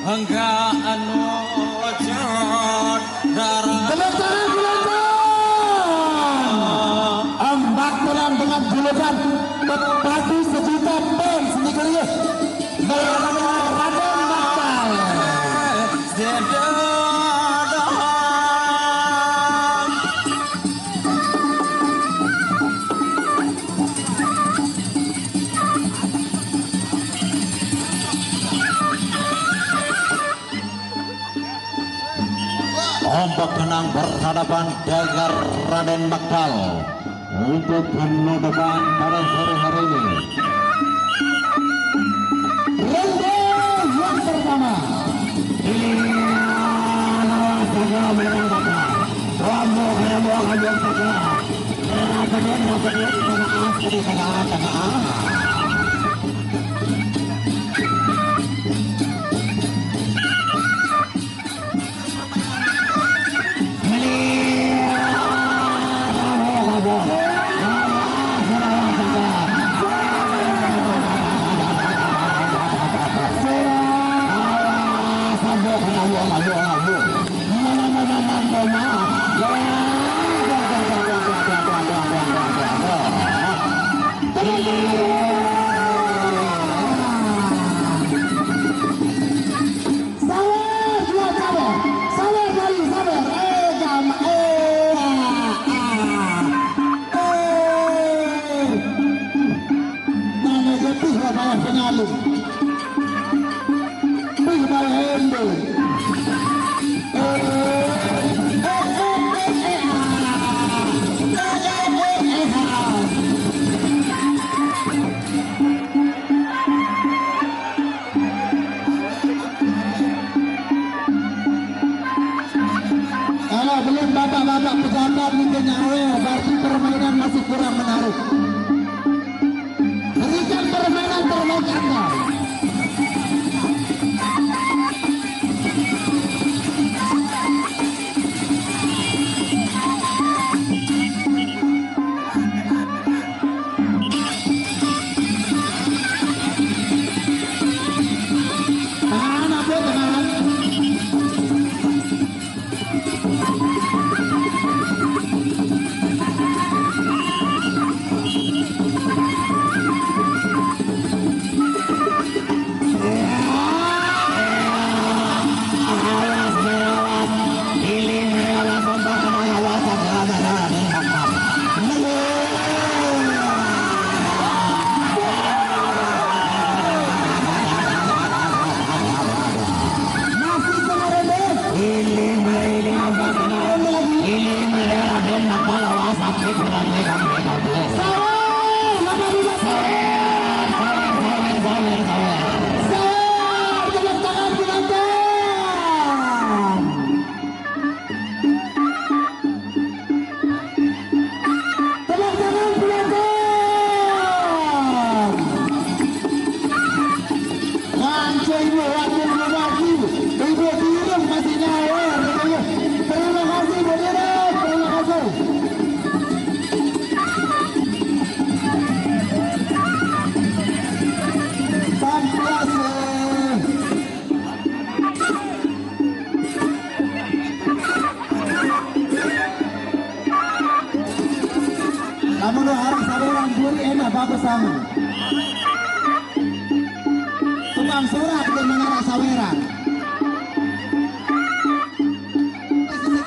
enggak anu ojot darah Ambak terang dengan julukan Bupati Sejuta Fans Nigeria Raden Bakal ombak tenang berhadapan dengan Raden Bakal untuk game depan pada sore hari ini. ronde yang pertama kalau belum bapak-bapak pejabat mungkin awal berarti permainan masih kurang menarik. Berikan permainan terbaik Anda. Namun harus ada orang juri enak bagus sama. Tukang surat di Menara Sawerang.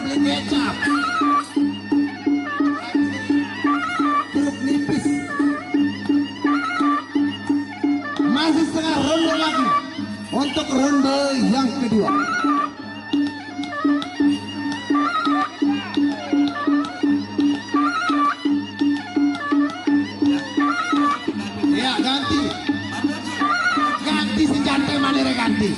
Beli kecap. Truk nipis. Masih setengah ronde lagi untuk ronde yang kedua. Ganti.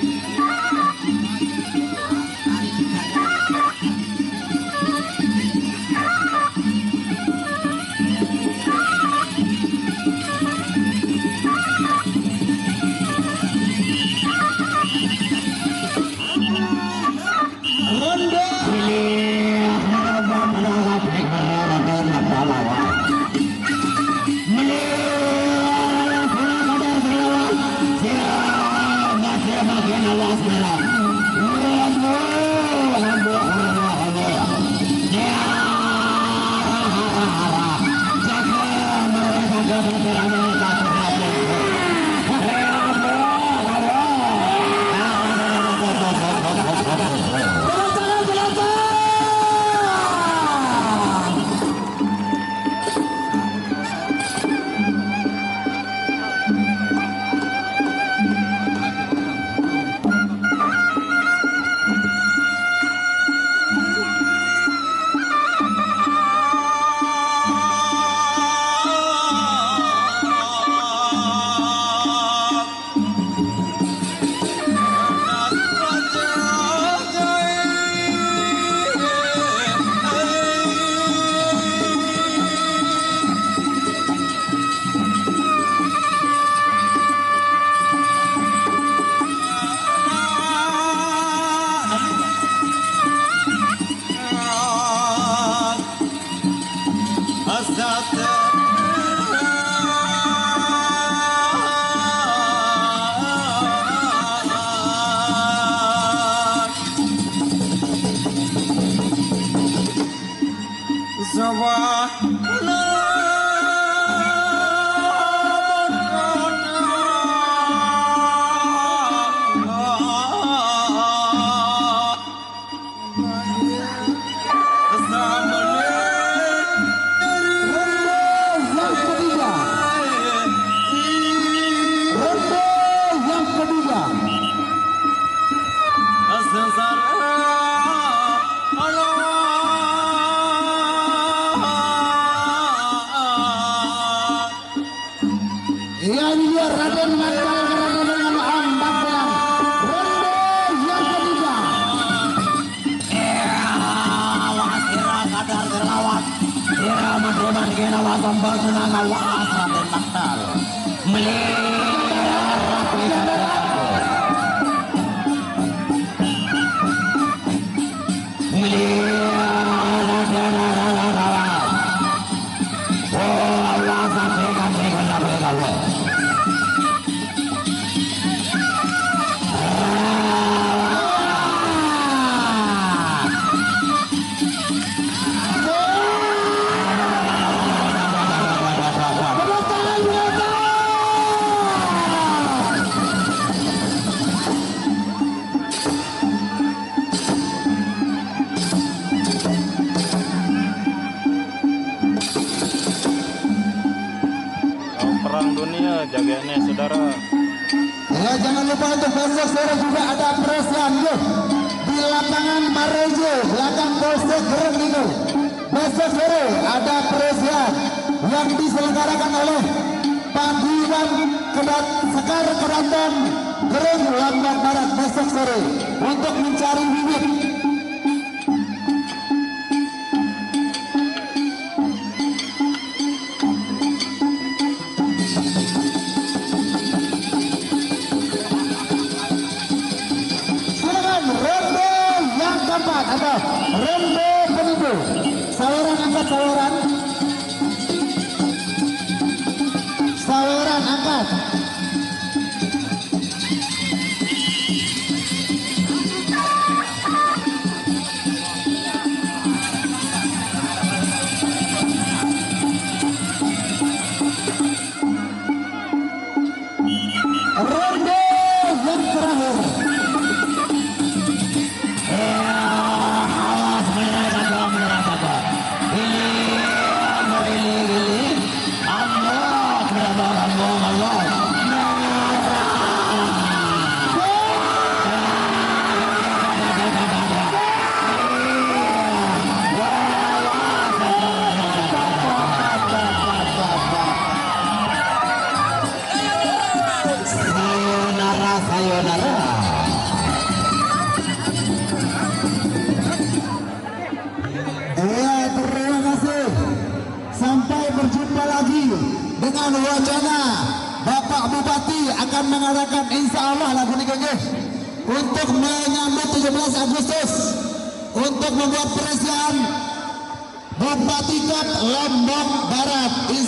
Ronde Yang dia Raden Maktal berada dengan ombak yang ronde yang ketiga. Wasira kadar gelawat irama deman kena wasam bersenang awas Raden Maktal melihat rapi Perang dunia jagaannya saudara. Ya, jangan lupa untuk besok sore juga ada peresian di lapangan Marejo, belakang Polsek Gereng itu. Besok sore ada peresian yang diselenggarakan oleh Paguyuban Sekar Keraton Gereng Lombok Barat besok sore untuk mencari bibit. Atau ronde penipu saweran, angkat saweran, saweran angkat. Ronde yang terakhir. Sayonara. Ya, terima kasih. Sampai berjumpa lagi dengan wacana Bapak Bupati akan mengadakan insya Allah lagu nikahnya untuk menyambut 17 Agustus untuk membuat peresian Bupati Cup Lombok Barat.